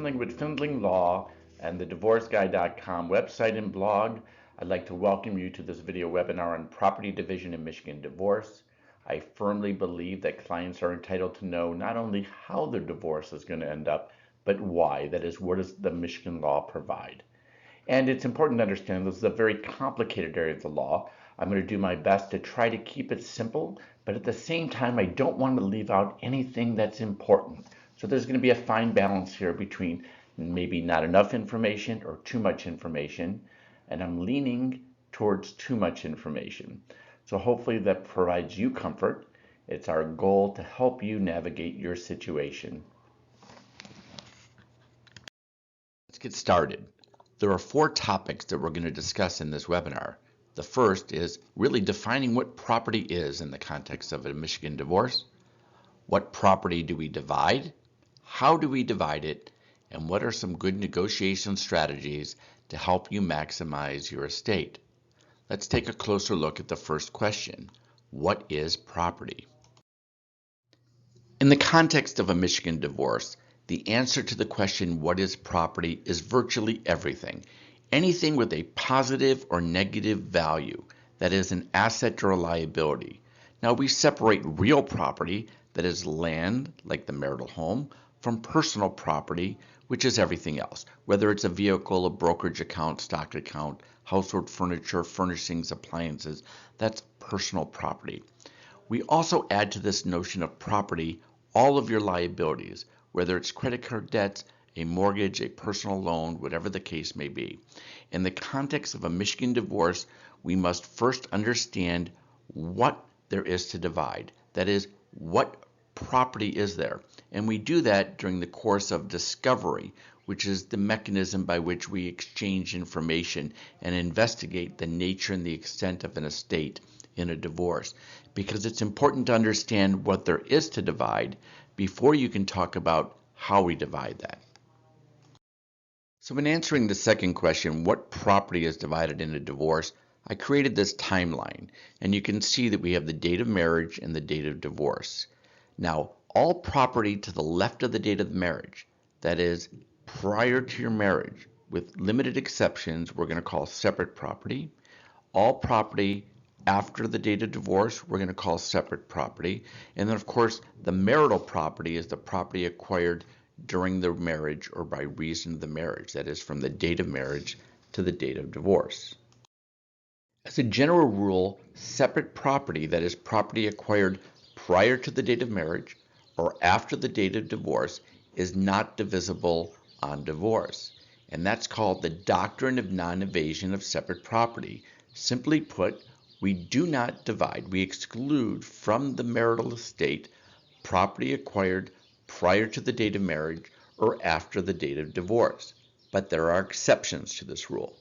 Findling with Findling Law and the DivorceGuy.com website and blog. I'd like to welcome you to this video webinar on property division in Michigan divorce. I firmly believe that clients are entitled to know not only how their divorce is going to end up, but why. That is, what does the Michigan law provide? And it's important to understand this is a very complicated area of the law. I'm going to do my best to try to keep it simple, but at the same time, I don't want to leave out anything that's important. So there's going to be a fine balance here between maybe not enough information or too much information, and I'm leaning towards too much information. So hopefully that provides you comfort. It's our goal to help you navigate your situation. Let's get started. There are 4 topics that we're going to discuss in this webinar. The first is really defining what property is in the context of a Michigan divorce. What property do we divide? How do we divide it? And what are some good negotiation strategies to help you maximize your estate? Let's take a closer look at the first question. What is property? In the context of a Michigan divorce, the answer to the question, what is property, is virtually everything. Anything with a positive or negative value, that is an asset or a liability. Now we separate real property, that is land, like the marital home, from personal property, which is everything else, whether it's a vehicle, a brokerage account, stock account, household furniture, furnishings, appliances, that's personal property. We also add to this notion of property all of your liabilities, whether it's credit card debts, a mortgage, a personal loan, whatever the case may be. In the context of a Michigan divorce, we must first understand what there is to divide. That is, what property is there? And we do that during the course of discovery, which is the mechanism by which we exchange information and investigate the nature and the extent of an estate in a divorce. Because it's important to understand what there is to divide before you can talk about how we divide that. So in answering the second question, what property is divided in a divorce, I created this timeline, and you can see that we have the date of marriage and the date of divorce. Now, all property to the left of the date of marriage, that is prior to your marriage, with limited exceptions, we're going to call separate property. All property after the date of divorce, we're going to call separate property. And then, of course, the marital property is the property acquired during the marriage or by reason of the marriage, that is from the date of marriage to the date of divorce. As a general rule, separate property, that is property acquired prior to the date of marriage or after the date of divorce, is not divisible on divorce. And that's called the doctrine of non-evasion of separate property. Simply put, we do not divide, we exclude from the marital estate property acquired prior to the date of marriage or after the date of divorce. But there are exceptions to this rule.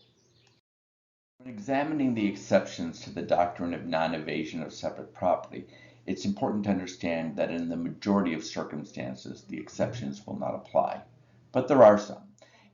When examining the exceptions to the doctrine of non-evasion of separate property, it's important to understand that in the majority of circumstances, the exceptions will not apply. But there are some.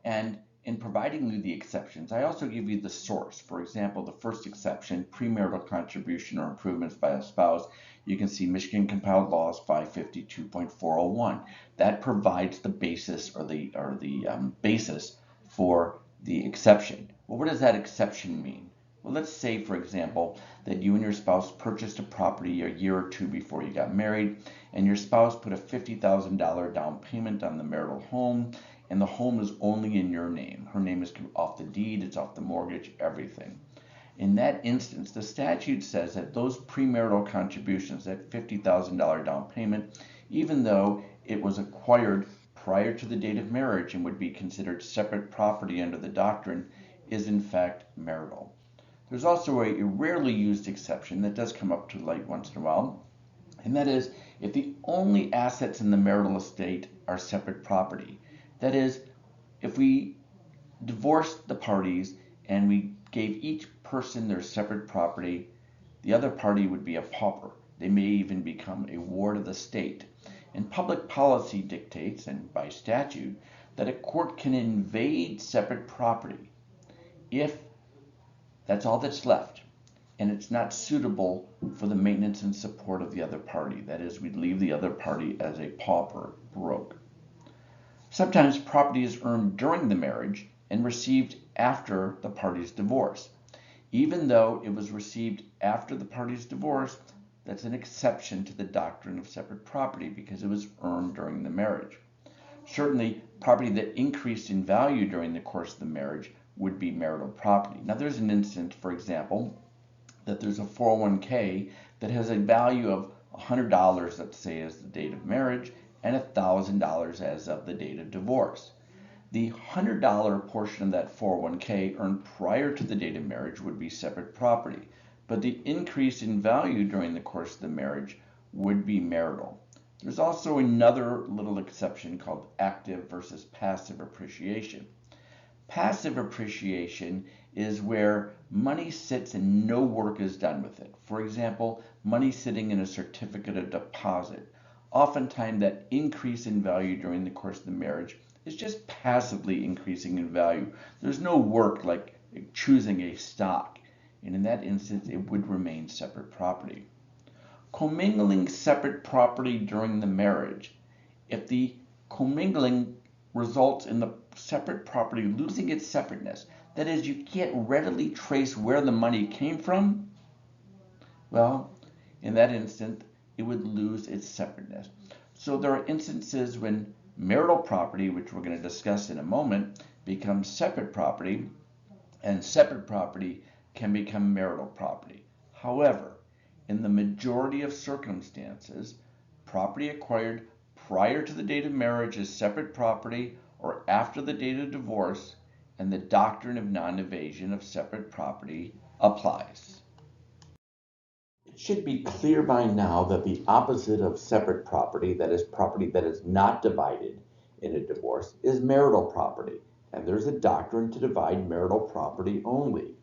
And in providing you the exceptions, I also give you the source. For example, the first exception, premarital contribution or improvements by a spouse, you can see Michigan Compiled Laws 552.401. That provides the basis or the basis for the exception. Well, what does that exception mean? Well, let's say, for example, that you and your spouse purchased a property a year or 2 before you got married, and your spouse put a $50,000 down payment on the marital home, and the home is only in your name. Her name is off the deed, it's off the mortgage, everything. In that instance, the statute says that those premarital contributions, that $50,000 down payment, even though it was acquired prior to the date of marriage and would be considered separate property under the doctrine, is in fact marital. There's also a rarely used exception that does come up to light once in a while, and that is if the only assets in the marital estate are separate property. That is, if we divorced the parties and we gave each person their separate property, the other party would be a pauper. They may even become a ward of the state. And public policy dictates, and by statute, that a court can invade separate property if that's all that's left and it's not suitable for the maintenance and support of the other party. That is, we'd leave the other party as a pauper, broke. Sometimes property is earned during the marriage and received after the parties divorce. Even though it was received after the parties divorce, that's an exception to the doctrine of separate property because it was earned during the marriage. Certainly, property that increased in value during the course of the marriage would be marital property. Now, there's an instance, for example, that there's a 401k that has a value of $100, let's say, as the date of marriage, and $1,000 as of the date of divorce. The $100 portion of that 401k earned prior to the date of marriage would be separate property, but the increase in value during the course of the marriage would be marital. There's also another little exception called active versus passive appreciation. Passive appreciation is where money sits and no work is done with it. For example, money sitting in a certificate of deposit. Oftentimes that increase in value during the course of the marriage is just passively increasing in value. There's no work like choosing a stock, and in that instance it would remain separate property. Commingling separate property during the marriage. If the commingling results in the separate property losing its separateness, that is, you can't readily trace where the money came from, well, in that instance, it would lose its separateness. So there are instances when marital property, which we're going to discuss in a moment, becomes separate property, and separate property can become marital property. However, in the majority of circumstances, property acquired prior to the date of marriage is separate property or after the date of divorce, and the doctrine of non-evasion of separate property applies. It should be clear by now that the opposite of separate property, that is property that is not divided in a divorce, is marital property, and there's a doctrine to divide marital property only.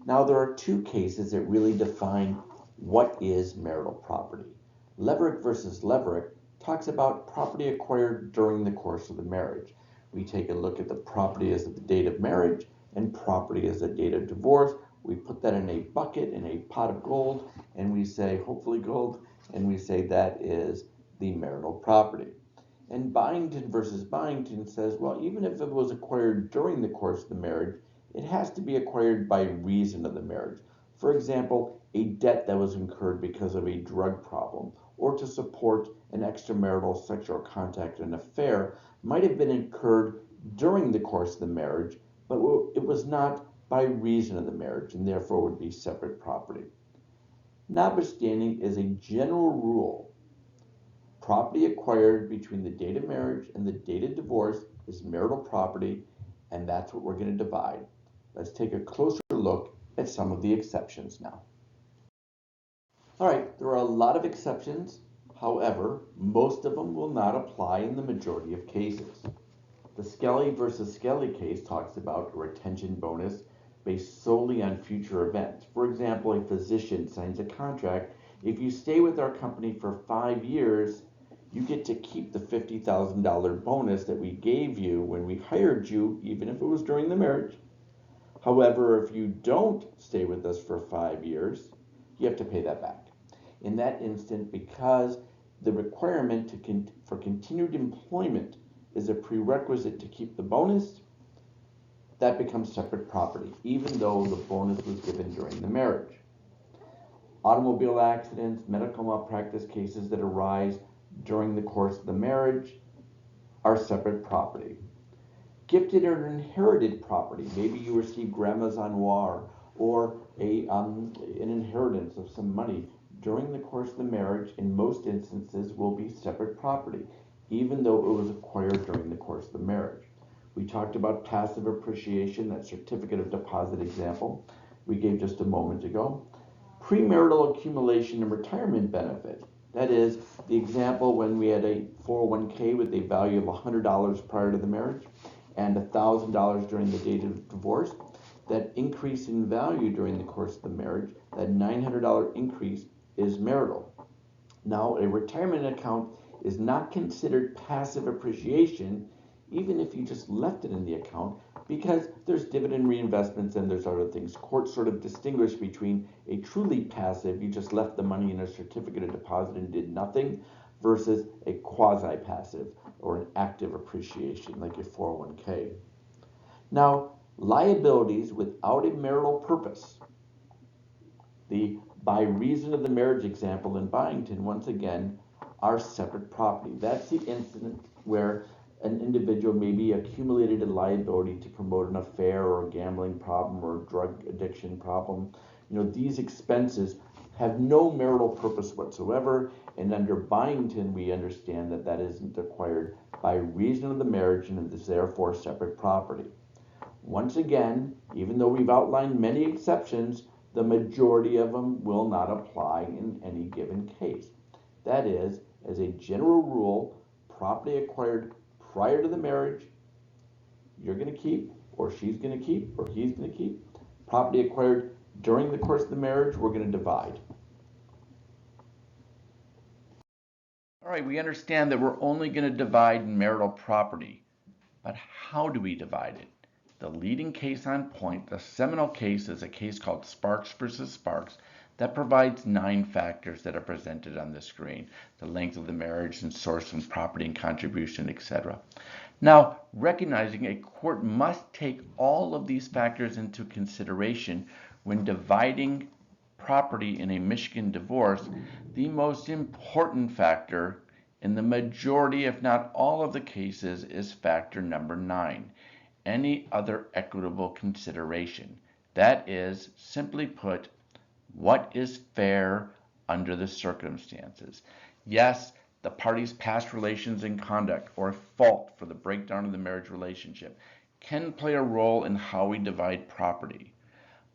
Now there are two cases that really define what is marital property. Leverick versus Leverick talks about property acquired during the course of the marriage. We take a look at the property as of the date of marriage and property as the date of divorce. We put that in a bucket, in a pot of gold, and we say, hopefully gold, and we say that is the marital property. And Byington versus Byington says, well, even if it was acquired during the course of the marriage, it has to be acquired by reason of the marriage. For example, a debt that was incurred because of a drug problem or to support an extramarital sexual contact and affair might have been incurred during the course of the marriage, but it was not by reason of the marriage and therefore would be separate property. Notwithstanding is a general rule. Property acquired between the date of marriage and the date of divorce is marital property, and that's what we're going to divide. Let's take a closer look at some of the exceptions now. All right, there are a lot of exceptions. However, most of them will not apply in the majority of cases. The Skelly versus Skelly case talks about a retention bonus based solely on future events. For example, a physician signs a contract. If you stay with our company for 5 years, you get to keep the $50,000 bonus that we gave you when we hired you, even if it was during the marriage. However, if you don't stay with us for 5 years, you have to pay that back. In that instant, because the requirement for continued employment is a prerequisite to keep the bonus, that becomes separate property, even though the bonus was given during the marriage. Automobile accidents, medical malpractice cases that arise during the course of the marriage are separate property. Gifted or inherited property, maybe you received grandma's ennoir or an inheritance of some money during the course of the marriage, in most instances will be separate property, even though it was acquired during the course of the marriage. We talked about passive appreciation, that certificate of deposit example we gave just a moment ago. Premarital accumulation and retirement benefit. That is the example when we had a 401k with a value of $100 prior to the marriage and $1,000 during the date of divorce. That increase in value during the course of the marriage, that $900 increase, is marital. Now, a retirement account is not considered passive appreciation, even if you just left it in the account, because there's dividend reinvestments and there's other things. Courts sort of distinguish between a truly passive, you just left the money in a certificate of deposit and did nothing, versus a quasi-passive, or an active appreciation like your 401k. Now, liabilities without a marital purpose, the by reason of the marriage example in Byington, once again, are separate property. That's the incident where an individual maybe accumulated a liability to promote an affair or a gambling problem or a drug addiction problem. These expenses have no marital purpose whatsoever, and under Byington, we understand that that isn't acquired by reason of the marriage and is therefore separate property. Once again, even though we've outlined many exceptions, the majority of them will not apply in any given case. That is, as a general rule, property acquired prior to the marriage, you're going to keep, or she's going to keep, or he's going to keep. Property acquired during the course of the marriage, we're going to divide. All right, we understand that we're only going to divide marital property, but how do we divide it? The leading case on point, the seminal case, is a case called Sparks versus Sparks that provides 9 factors that are presented on the screen: the length of the marriage and source and property and contribution, etc. Now, recognizing a court must take all of these factors into consideration when dividing property in a Michigan divorce, the most important factor in the majority, if not all of the cases, is factor number 9. Any other equitable consideration. That is, simply put, what is fair under the circumstances. Yes, the parties' past relations and conduct or fault for the breakdown of the marriage relationship can play a role in how we divide property.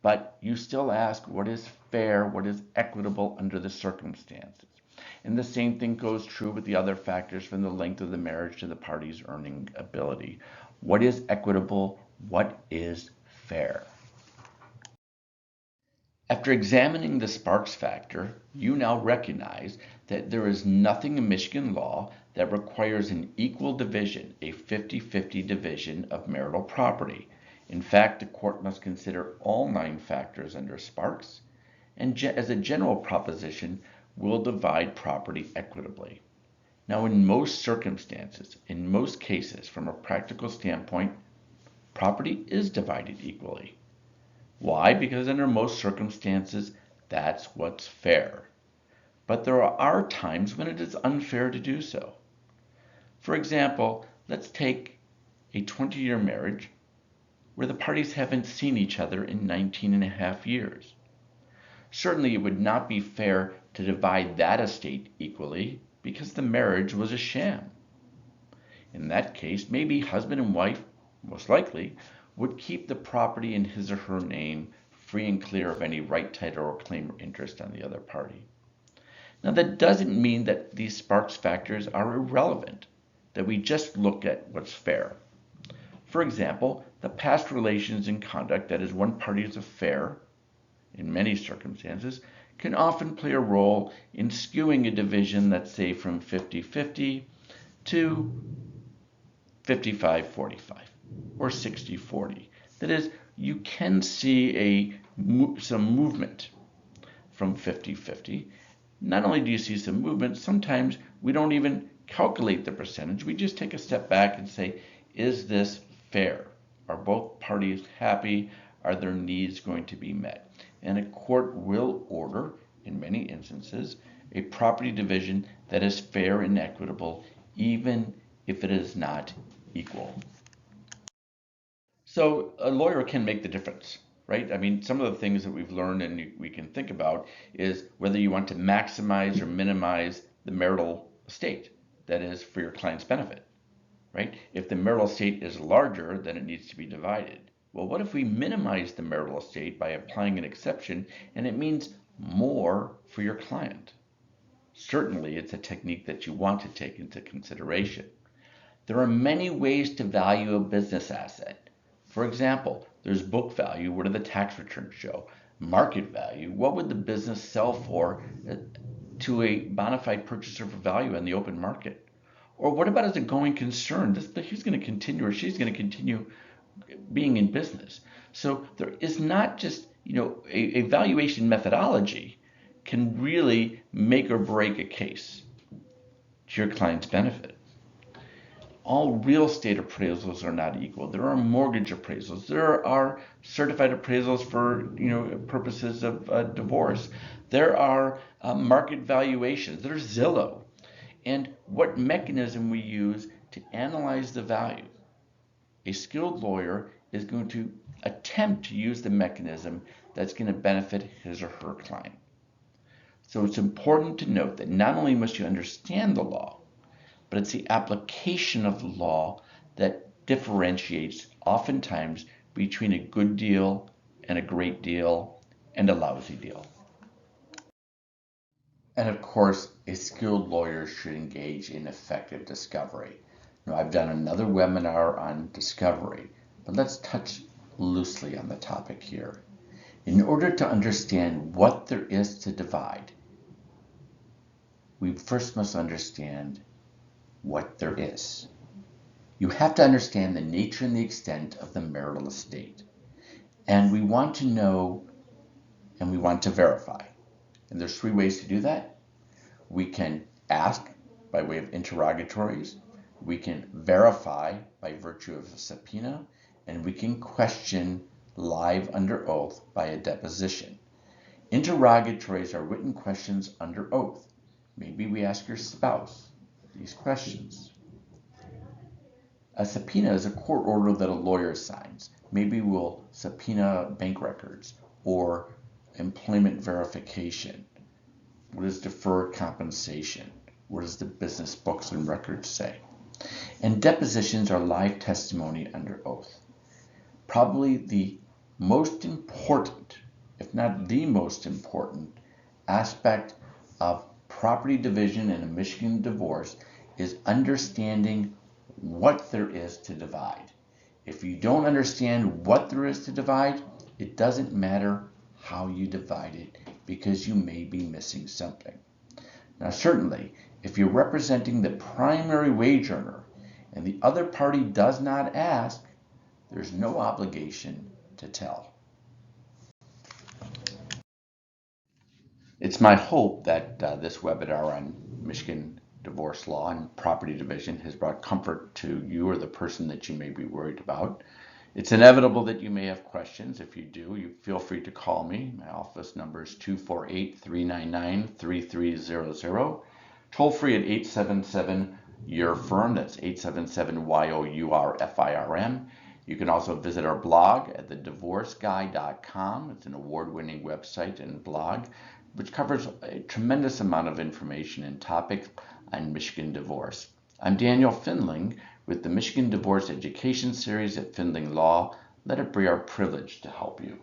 But you still ask what is fair, what is equitable under the circumstances. And the same thing goes true with the other factors, from the length of the marriage to the parties' earning ability. What is equitable? What is fair? After examining the Sparks factor, you now recognize that there is nothing in Michigan law that requires an equal division, a 50-50 division of marital property. In fact, the court must consider all 9 factors under Sparks, and as a general proposition, will divide property equitably. Now, in most circumstances, in most cases, from a practical standpoint, property is divided equally. Why? Because under most circumstances, that's what's fair. But there are times when it is unfair to do so. For example, let's take a 20-year marriage where the parties haven't seen each other in 19 and a half years. Certainly, it would not be fair to divide that estate equally because the marriage was a sham. In that case, maybe husband and wife, most likely, would keep the property in his or her name, free and clear of any right, title, or claim or interest on the other party. Now, that doesn't mean that these Sparks factors are irrelevant, that we just look at what's fair. For example, the past relations and conduct that is one party's affair, in many circumstances, can often play a role in skewing a division, let's say from 50-50 to 55-45 or 60-40. That is, you can see some movement from 50-50. Not only do you see some movement, sometimes we don't even calculate the percentage. We just take a step back and say, is this fair? Are both parties happy? Are their needs going to be met? And a court will order, in many instances, a property division that is fair and equitable, even if it is not equal. So a lawyer can make the difference, right? I mean, some of the things that we've learned and we can think about is whether you want to maximize or minimize the marital estate, that is, for your client's benefit, right? If the marital estate is larger, then it needs to be divided. Well, what if we minimize the marital estate by applying an exception and it means more for your client? Certainly, it's a technique that you want to take into consideration. There are many ways to value a business asset. For example, there's book value. What do the tax returns show? Market value. What would the business sell for to a bona fide purchaser for value in the open market? Or what about as a going concern? He's going to continue, or she's going to continue being in business. So there is not just, a valuation methodology can really make or break a case to your client's benefit. all real estate appraisals are not equal. There are mortgage appraisals. There are certified appraisals for purposes of divorce. There are market valuations. There's Zillow. And what mechanism we use to analyze the value. A skilled lawyer is going to attempt to use the mechanism that's going to benefit his or her client. So it's important to note that not only must you understand the law, but it's the application of the law that differentiates oftentimes between a good deal and a great deal and a lousy deal. And of course, a skilled lawyer should engage in effective discovery. Now, I've done another webinar on discovery, but let's touch loosely on the topic here. In order to understand what there is to divide, we first must understand what there is. You have to understand the nature and the extent of the marital estate. And we want to know and we want to verify. And there's 3 ways to do that. We can ask by way of interrogatories, we can verify by virtue of a subpoena, and we can question live under oath by a deposition. Interrogatories are written questions under oath. Maybe we ask your spouse these questions. A subpoena is a court order that a lawyer signs. Maybe we'll subpoena bank records or employment verification. What is deferred compensation? What does the business books and records say? And depositions are live testimony under oath. Probably the most important, if not the most important, aspect of property division in a Michigan divorce is understanding what there is to divide. If you don't understand what there is to divide, it doesn't matter how you divide it because you may be missing something. Now, certainly, if you're representing the primary wage earner and the other party does not ask, there's no obligation to tell. It's my hope that this webinar on Michigan divorce law and property division has brought comfort to you or the person that you may be worried about. It's inevitable that you may have questions. If you do, you feel free to call me. My office number is 248-399-3300. Toll free at 877-YOUR-FIRM. That's 877-YOUR-FIRM. You can also visit our blog at thedivorceguy.com. It's an award-winning website and blog which covers a tremendous amount of information and topics on Michigan divorce. I'm Daniel Findling with the Michigan Divorce Education Series at Findling Law. Let it be our privilege to help you.